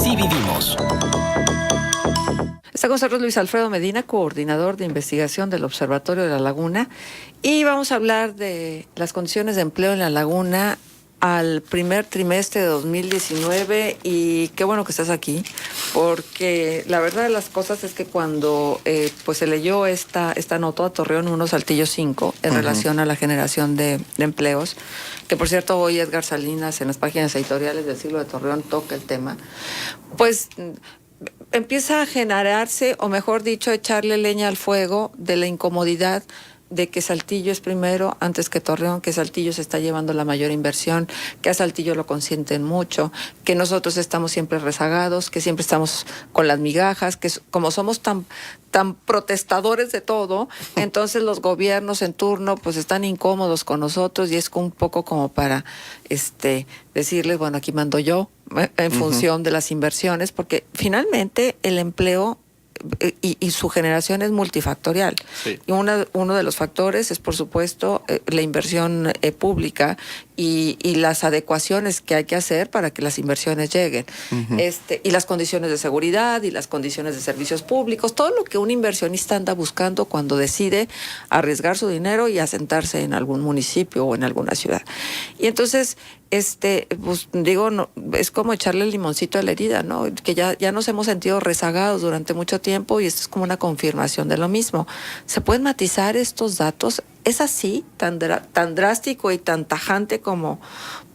Así vivimos. Está con nosotros Luis Alfredo Medina, coordinador de investigación del Observatorio de la Laguna, y vamos a hablar de las condiciones de empleo en la Laguna al primer trimestre de 2019, y qué bueno que estás aquí, porque la verdad de las cosas es que cuando pues se leyó esta nota a Torreón 1, Saltillo 5, en relación a la generación de empleos, que por cierto hoy Edgar Salinas en las páginas editoriales del Siglo de Torreón toca el tema, pues empieza a generarse, o mejor dicho, echarle leña al fuego de la incomodidad de que Saltillo es primero antes que Torreón, que Saltillo se está llevando la mayor inversión, que a Saltillo lo consienten mucho, que nosotros estamos siempre rezagados, que siempre estamos con las migajas, que como somos tan protestadores de todo, entonces los gobiernos en turno pues están incómodos con nosotros, y es un poco como para decirles, bueno, aquí mando yo, en función de las inversiones, porque finalmente el empleo y su generación es multifactorial. Sí. Y uno de los factores es, por supuesto, la inversión pública y las adecuaciones que hay que hacer para que las inversiones lleguen. Y las condiciones de seguridad y las condiciones de servicios públicos, todo lo que un inversionista anda buscando cuando decide arriesgar su dinero y asentarse en algún municipio o en alguna ciudad. Y entonces, pues digo, no, es como echarle el limoncito a la herida, ¿no? Que ya nos hemos sentido rezagados durante mucho tiempo, y esto es como una confirmación de lo mismo. ¿Se pueden matizar estos datos? ¿Es así, tan drástico y tan tajante como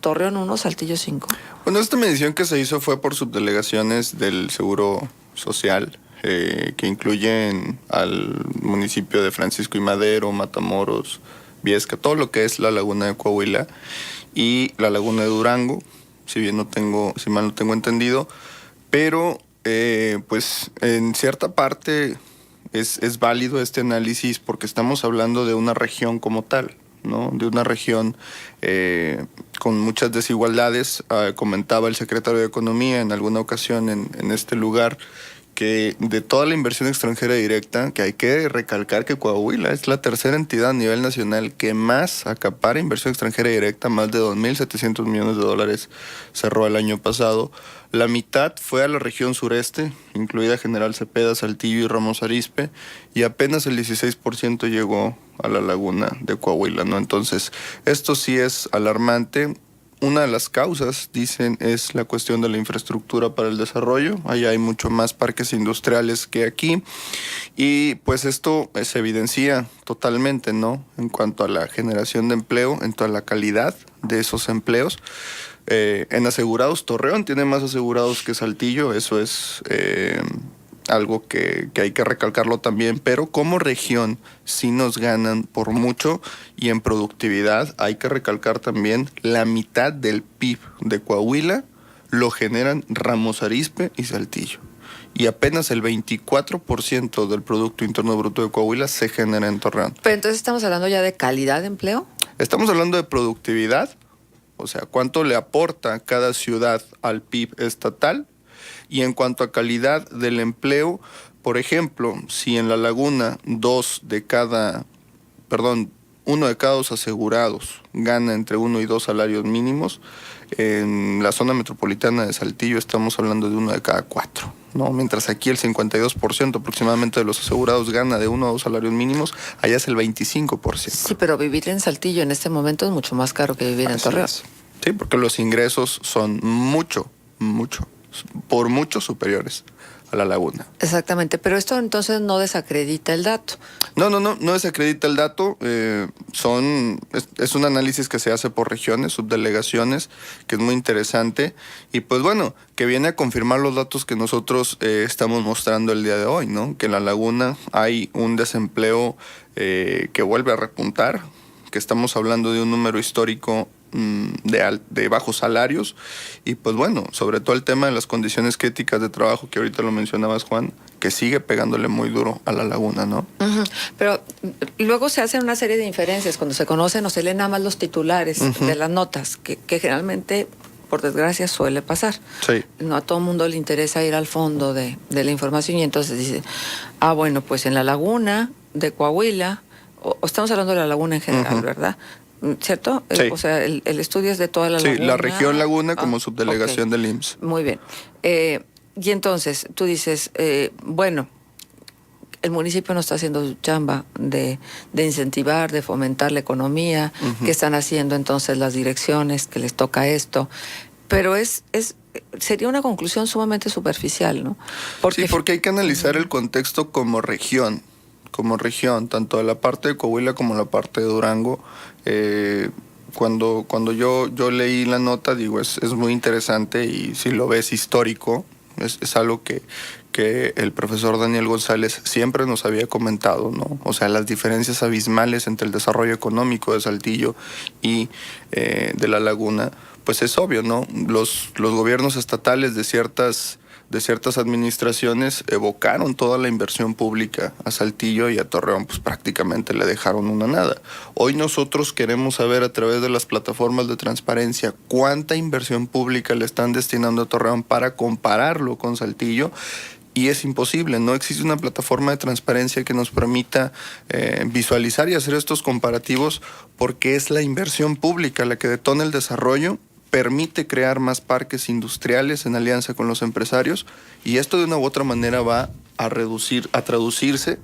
Torreón 1, Saltillo 5? Bueno, esta medición que se hizo fue por subdelegaciones del Seguro Social, que incluyen al municipio de Francisco y Madero, Matamoros, Viesca, todo lo que es la Laguna de Coahuila y la Laguna de Durango, si mal no tengo entendido, pero pues en cierta parte es válido este análisis porque estamos hablando de una región como tal, ¿no? De una región con muchas desigualdades. Comentaba el secretario de Economía en alguna ocasión en este lugar que de toda la inversión extranjera directa, que hay que recalcar que Coahuila es la tercera entidad a nivel nacional que más acapara inversión extranjera directa, más de 2.700 millones de dólares cerró el año pasado. La mitad fue a la región sureste, incluida General Cepeda, Saltillo y Ramos Arizpe, y apenas el 16% llegó a la Laguna de Coahuila, ¿no? Entonces, esto sí es alarmante. Una de las causas, dicen, es la cuestión de la infraestructura para el desarrollo. Allá hay mucho más parques industriales que aquí. Y pues esto se evidencia totalmente, ¿no? En cuanto a la generación de empleo, en cuanto a la calidad de esos empleos. En asegurados, Torreón tiene más asegurados que Saltillo. Eso es algo que hay que recalcarlo también, pero como región sí nos ganan por mucho, y en productividad hay que recalcar también la mitad del PIB de Coahuila lo generan Ramos Arizpe y Saltillo, y apenas el 24% del Producto Interno Bruto de Coahuila se genera en Torreón. Pero entonces estamos hablando ya de calidad de empleo. Estamos hablando de productividad, o sea, cuánto le aporta cada ciudad al PIB estatal. Y en cuanto a calidad del empleo, por ejemplo, si en la Laguna uno de cada dos asegurados gana entre 1 y 2 salarios mínimos, en la zona metropolitana de Saltillo estamos hablando de 1 de cada 4, ¿no? Mientras aquí el 52% aproximadamente de los asegurados gana de 1 a 2 salarios mínimos, allá es el 25%. Sí, pero vivir en Saltillo en este momento es mucho más caro que vivir en Torreón. Sí, porque los ingresos son por mucho superiores a la Laguna. Exactamente, pero esto entonces no desacredita el dato. No desacredita el dato. Es un análisis que se hace por regiones, subdelegaciones, que es muy interesante, y pues bueno, que viene a confirmar los datos que nosotros estamos mostrando el día de hoy, ¿no? Que en la Laguna hay un desempleo que vuelve a repuntar, que estamos hablando de un número histórico de bajos salarios, y pues bueno, sobre todo el tema de las condiciones críticas de trabajo, que ahorita lo mencionabas, Juan, que sigue pegándole muy duro a la Laguna, ¿no? Pero luego se hacen una serie de inferencias cuando se conocen o se leen nada más los titulares de las notas, que generalmente, por desgracia, suele pasar. Sí. No a todo mundo le interesa ir al fondo de la información, y entonces dice, bueno, pues en la Laguna de Coahuila, o estamos hablando de la Laguna en general, ¿verdad? ¿Cierto? Sí. O sea, el estudio es de toda la Laguna. Sí, la región Laguna como subdelegación del IMSS. Muy bien. Y entonces tú dices, bueno, el municipio no está haciendo su chamba de incentivar, de fomentar la economía, Ujú. que están haciendo entonces las direcciones, que les toca esto, pero sería una conclusión sumamente superficial, ¿no? Sí, porque hay que analizar el contexto como región, tanto de la parte de Coahuila como la parte de Durango. Cuando yo leí la nota, digo, es muy interesante y si lo ves histórico, es algo que el profesor Daniel González siempre nos había comentado, ¿no? O sea, las diferencias abismales entre el desarrollo económico de Saltillo y de la laguna, pues es obvio, ¿no? Los gobiernos estatales de ciertas administraciones evocaron toda la inversión pública a Saltillo y a Torreón, pues prácticamente le dejaron una nada. Hoy nosotros queremos saber a través de las plataformas de transparencia cuánta inversión pública le están destinando a Torreón para compararlo con Saltillo. Y es imposible, no existe una plataforma de transparencia que nos permita visualizar y hacer estos comparativos, porque es la inversión pública la que detona el desarrollo, permite crear más parques industriales en alianza con los empresarios, y esto de una u otra manera va a traducirse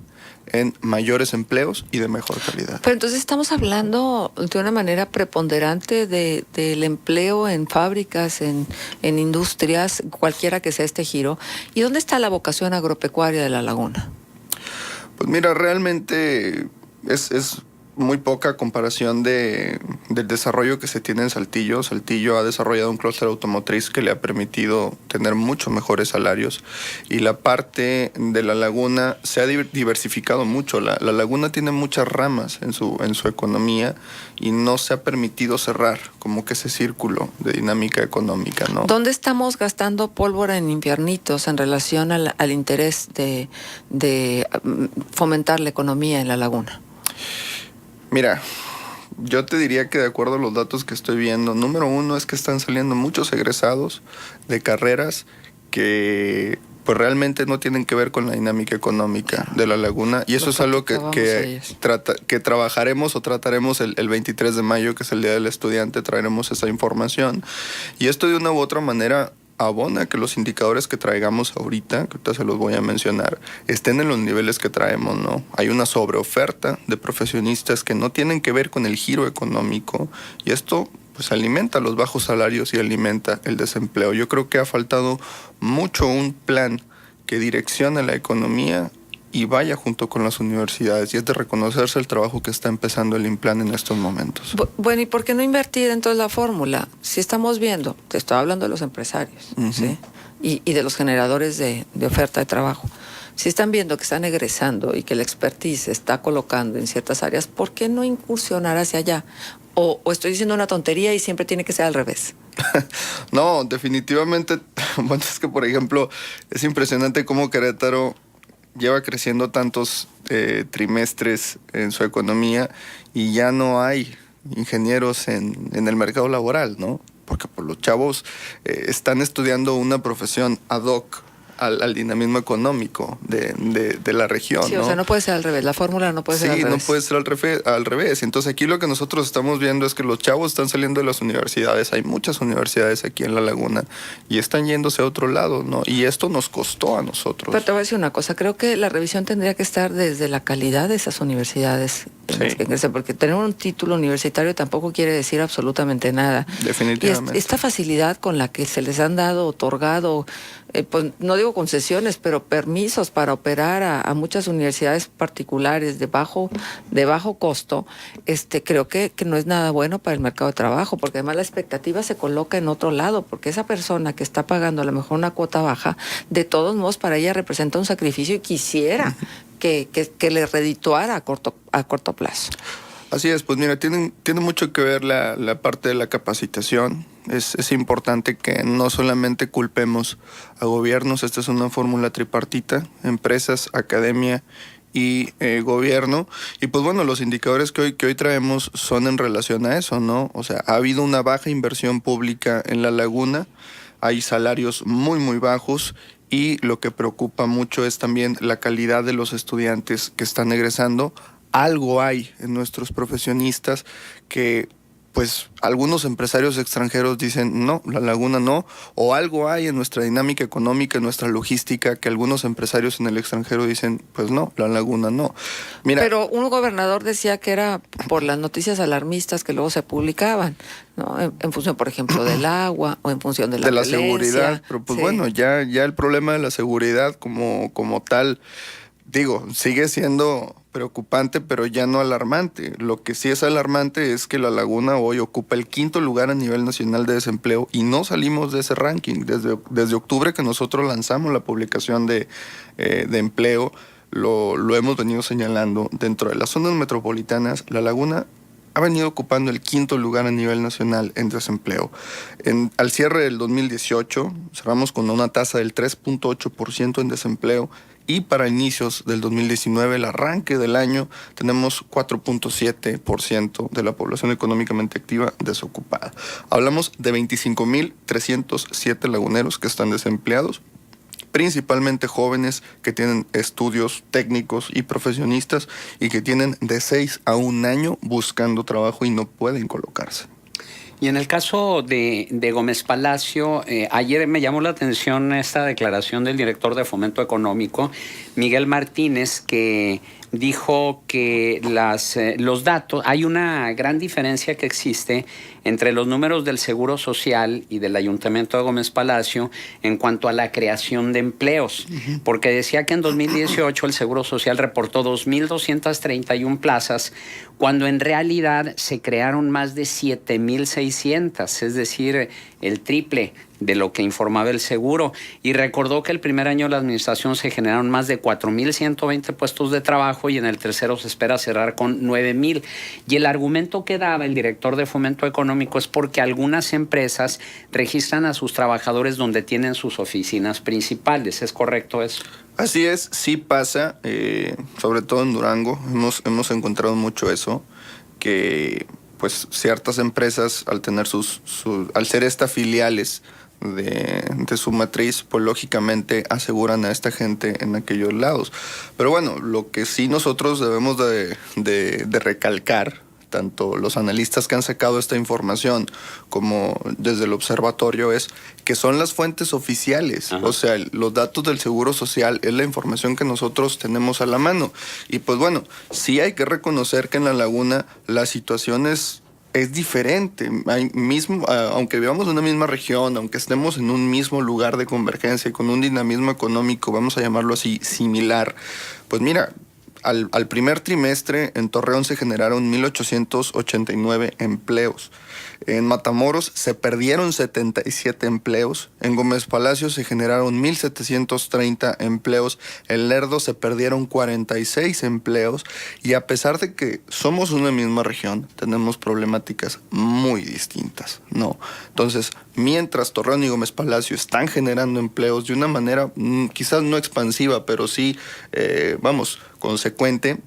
en mayores empleos y de mejor calidad. Pero entonces estamos hablando de una manera preponderante del empleo en fábricas, en industrias, cualquiera que sea este giro. ¿Y dónde está la vocación agropecuaria de la laguna? Pues mira, realmente es muy poca comparación del desarrollo que se tiene en Saltillo. Saltillo ha desarrollado un clúster automotriz que le ha permitido tener mucho mejores salarios, y la parte de la laguna se ha diversificado mucho. La laguna tiene muchas ramas en su economía y no se ha permitido cerrar como que ese círculo de dinámica económica, ¿no? ¿Dónde estamos gastando pólvora en infiernitos en relación al interés de fomentar la economía en la laguna? Mira, yo te diría que de acuerdo a los datos que estoy viendo, número uno es que están saliendo muchos egresados de carreras que pues realmente no tienen que ver con la dinámica económica de la laguna, y eso es algo que trabajaremos o trataremos el 23 de mayo, que es el Día del Estudiante. Traeremos esa información, y esto de una u otra manera abona que los indicadores que traigamos ahorita, que ahorita se los voy a mencionar, estén en los niveles que traemos, ¿no? Hay una sobreoferta de profesionistas que no tienen que ver con el giro económico, y esto pues alimenta los bajos salarios y alimenta el desempleo. Yo creo que ha faltado mucho un plan que direccione la economía y vaya junto con las universidades, y es de reconocerse el trabajo que está empezando el INPLAN en estos momentos. Bueno, ¿y por qué no invertir entonces la fórmula? Si estamos viendo, te estoy hablando de los empresarios, ¿sí? Y de los generadores de oferta de trabajo. Si están viendo que están egresando y que la expertise se está colocando en ciertas áreas, ¿por qué no incursionar hacia allá? ¿O estoy diciendo una tontería y siempre tiene que ser al revés? No, definitivamente. Bueno, es que por ejemplo, es impresionante cómo Querétaro lleva creciendo tantos trimestres en su economía y ya no hay ingenieros en el mercado laboral, ¿no? Porque pues, los chavos están estudiando una profesión ad hoc al dinamismo económico de la región, sí, ¿no? O sea, no puede ser al revés, la fórmula no puede ser al revés. Sí, no puede ser al revés. Entonces aquí lo que nosotros estamos viendo es que los chavos están saliendo de las universidades, hay muchas universidades aquí en la laguna, y están yéndose a otro lado, ¿no? Y esto nos costó a nosotros. Pero te voy a decir una cosa, creo que la revisión tendría que estar desde la calidad de esas universidades. Sí. Porque tener un título universitario tampoco quiere decir absolutamente nada. Definitivamente. Y esta facilidad con la que se les han dado, otorgado, pues no digo concesiones, pero permisos para operar a muchas universidades particulares de bajo costo, creo que no es nada bueno para el mercado de trabajo, porque además la expectativa se coloca en otro lado, porque esa persona que está pagando a lo mejor una cuota baja, de todos modos para ella representa un sacrificio y quisiera que le redituara a corto plazo. Así es, pues mira, tiene mucho que ver la parte de la capacitación. Es importante que no solamente culpemos a gobiernos. Esta es una fórmula tripartita: empresas, academia y gobierno. Y pues bueno, los indicadores que hoy traemos son en relación a eso, ¿no? O sea, ha habido una baja inversión pública en la laguna, hay salarios muy, muy bajos, y lo que preocupa mucho es también la calidad de los estudiantes que están egresando. Algo hay en nuestros profesionistas que pues algunos empresarios extranjeros dicen, no, la laguna no, o algo hay en nuestra dinámica económica, en nuestra logística, que algunos empresarios en el extranjero dicen, pues no, la laguna no. Mira, pero un gobernador decía que era por las noticias alarmistas que luego se publicaban, ¿no? En función, por ejemplo, del agua o en función de la violencia. Seguridad, pero pues Sí. bueno, ya el problema de la seguridad como tal, digo, sigue siendo preocupante, pero ya no alarmante. Lo que sí es alarmante es que la laguna hoy ocupa el 5º lugar a nivel nacional de desempleo y no salimos de ese ranking. Desde octubre que nosotros lanzamos la publicación de empleo, lo hemos venido señalando. Dentro de las zonas metropolitanas, la laguna ha venido ocupando el 5º lugar a nivel nacional en desempleo. Al cierre del 2018, cerramos con una tasa del 3.8% en desempleo, y para inicios del 2019, el arranque del año, tenemos 4.7% de la población económicamente activa desocupada. Hablamos de 25,307 laguneros que están desempleados, principalmente jóvenes que tienen estudios técnicos y profesionistas y que tienen de 6 a 1 año buscando trabajo y no pueden colocarse. Y en el caso de Gómez Palacio, ayer me llamó la atención esta declaración del director de Fomento Económico, Miguel Martínez, que dijo que los datos, hay una gran diferencia que existe entre los números del Seguro Social y del Ayuntamiento de Gómez Palacio en cuanto a la creación de empleos, porque decía que en 2018 el Seguro Social reportó 2,231 plazas, cuando en realidad se crearon más de 7,600, es decir, el triple de lo que informaba el seguro, y recordó que el primer año de la administración se generaron más de 4,120 puestos de trabajo y en el tercero se espera cerrar con 9,000. Y el argumento que daba el director de Fomento Económico es porque algunas empresas registran a sus trabajadores donde tienen sus oficinas principales. ¿Es correcto eso? Así es, sí pasa, sobre todo en Durango, hemos encontrado mucho eso, que pues ciertas empresas al tener al ser estas filiales de su matriz, pues lógicamente aseguran a esta gente en aquellos lados. Pero bueno, lo que sí nosotros debemos de recalcar, tanto los analistas que han sacado esta información como desde el observatorio, es que son las fuentes oficiales. Ajá. O sea, los datos del Seguro Social es la información que nosotros tenemos a la mano. Y pues bueno, sí hay que reconocer que en la laguna la situación es diferente. Aunque vivamos en una misma región, aunque estemos en un mismo lugar de convergencia y con un dinamismo económico, vamos a llamarlo así, similar, pues mira, al primer trimestre en Torreón se generaron 1,889 empleos. En Matamoros se perdieron 77 empleos. En Gómez Palacio se generaron 1,730 empleos. En Lerdo se perdieron 46 empleos. Y a pesar de que somos una misma región, tenemos problemáticas muy distintas, ¿no? Entonces, mientras Torreón y Gómez Palacio están generando empleos de una manera quizás no expansiva, pero sí, consecuente,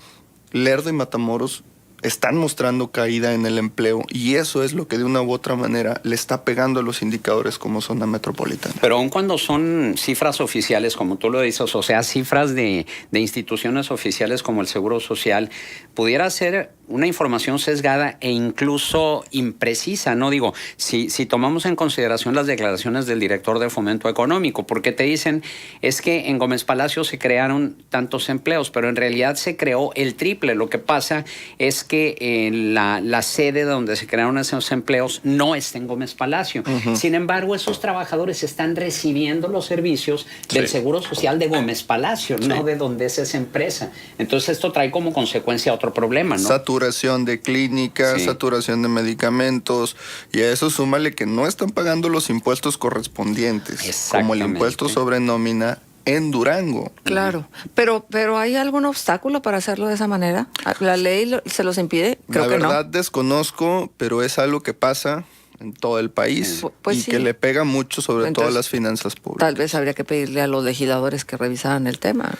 Lerdo y Matamoros están mostrando caída en el empleo y eso es lo que de una u otra manera le está pegando a los indicadores como zona metropolitana. Pero aun cuando son cifras oficiales, como tú lo dices, o sea, cifras de instituciones oficiales como el Seguro Social, pudiera ser una información sesgada e incluso imprecisa, ¿no? Digo, si tomamos en consideración las declaraciones del director de Fomento Económico, porque te dicen, es que en Gómez Palacio se crearon tantos empleos, pero en realidad se creó el triple. Lo que pasa es que la sede donde se crearon esos empleos no está en Gómez Palacio. Uh-huh. Sin embargo, esos trabajadores están recibiendo los servicios del Seguro Social de Gómez Palacio, no de donde es esa empresa. Entonces esto trae como consecuencia otro problema, ¿no? Saturación de clínicas, saturación de medicamentos, y a eso súmale que no están pagando los impuestos correspondientes, como el impuesto sobre nómina en Durango. Claro, pero ¿hay algún obstáculo para hacerlo de esa manera? ¿La ley se los impide? Creo que no. La verdad desconozco, pero es algo que pasa en todo el país y que le pega mucho sobre todo a las finanzas públicas. Tal vez habría que pedirle a los legisladores que revisaran el tema.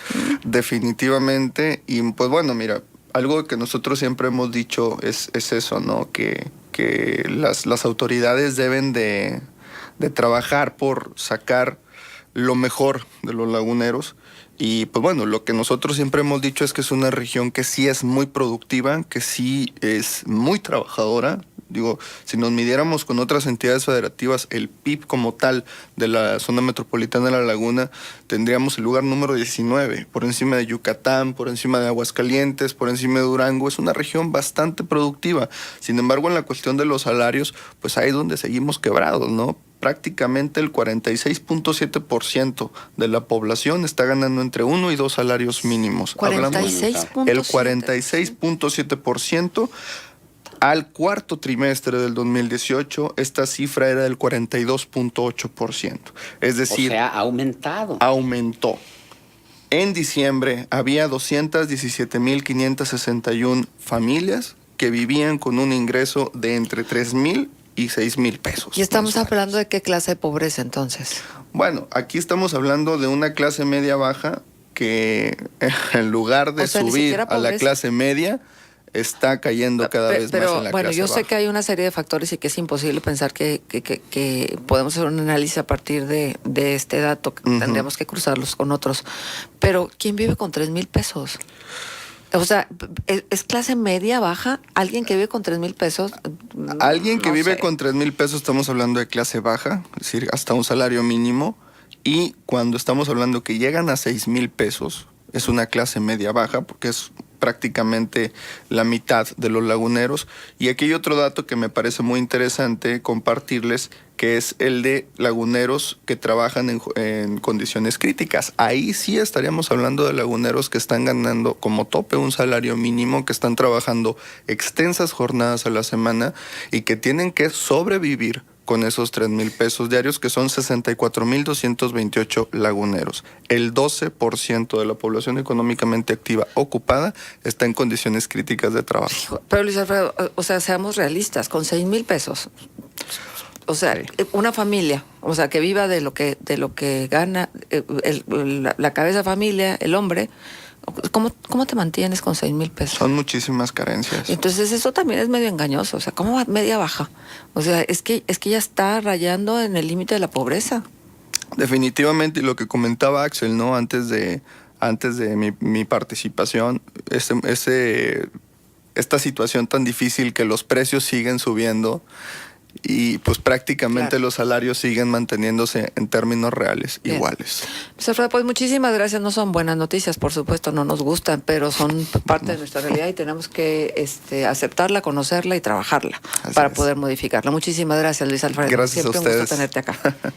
Definitivamente, y pues bueno, mira, algo que nosotros siempre hemos dicho es eso, ¿no? Que las autoridades deben de trabajar por sacar lo mejor de los laguneros. Y pues bueno, lo que nosotros siempre hemos dicho es que es una región que sí es muy productiva, que sí es muy trabajadora. Digo, si nos midiéramos con otras entidades federativas, el PIB como tal de la zona metropolitana de La Laguna, tendríamos el lugar número 19, por encima de Yucatán, por encima de Aguascalientes, por encima de Durango. Es una región bastante productiva. Sin embargo, en la cuestión de los salarios, pues ahí es donde seguimos quebrados, ¿no? Prácticamente el 46.7% de la población está ganando entre 1 y 2 salarios mínimos. 46.7%. El 46.7%. Al cuarto trimestre del 2018, esta cifra era del 42.8%. Es decir, o sea, ha aumentado. Aumentó. En diciembre había 217.561 familias que vivían con un ingreso de entre 3,000 y 6,000 pesos. Y estamos mensuales. hablando de qué clase de pobreza entonces. Bueno, aquí estamos hablando de una clase media baja que en lugar de O sea, ni subir siquiera a la pobreza. clase media, está cayendo cada vez más en la bueno, clase yo baja. sé que hay una serie de factores y que es imposible pensar que podemos hacer un análisis a partir de este dato, que tendríamos que cruzarlos con otros. Pero, ¿quién vive con 3,000 pesos? O sea, ¿es clase media, baja? ¿Alguien que vive con 3,000 pesos? Alguien que No vive sé. con 3,000 pesos, estamos hablando de clase baja, es decir, hasta un salario mínimo. Y cuando estamos hablando que llegan a 6,000 pesos, es una clase media baja, porque es prácticamente la mitad de los laguneros. Y aquí hay otro dato que me parece muy interesante compartirles, que es el de laguneros que trabajan en condiciones críticas. Ahí sí estaríamos hablando de laguneros que están ganando como tope un salario mínimo, que están trabajando extensas jornadas a la semana y que tienen que sobrevivir con esos 3,000 pesos diarios, que son 64,228 laguneros. El 12% de la población económicamente activa ocupada está en condiciones críticas de trabajo. Pero Luis Alfredo, o sea, seamos realistas, con 6,000 pesos. O sea, una familia, o sea, que viva de lo que gana la cabeza de familia, el hombre, ¿cómo te mantienes con 6,000 pesos? Son muchísimas carencias. Entonces eso también es medio engañoso. O sea, ¿cómo va media baja? O sea, es que ya está rayando en el límite de la pobreza. Definitivamente, y lo que comentaba Axel, ¿no? Antes de mi participación, esta situación tan difícil que los precios siguen subiendo y pues prácticamente Claro. los salarios siguen manteniéndose en términos reales Bien. iguales. Luis Alfredo, pues muchísimas gracias. No son buenas noticias, por supuesto, no nos gustan, pero son parte de nuestra realidad y tenemos que aceptarla, conocerla y trabajarla Así para es. poder modificarla. Muchísimas gracias, Luis Alfredo. Gracias a Siempre un gusto ustedes. tenerte acá.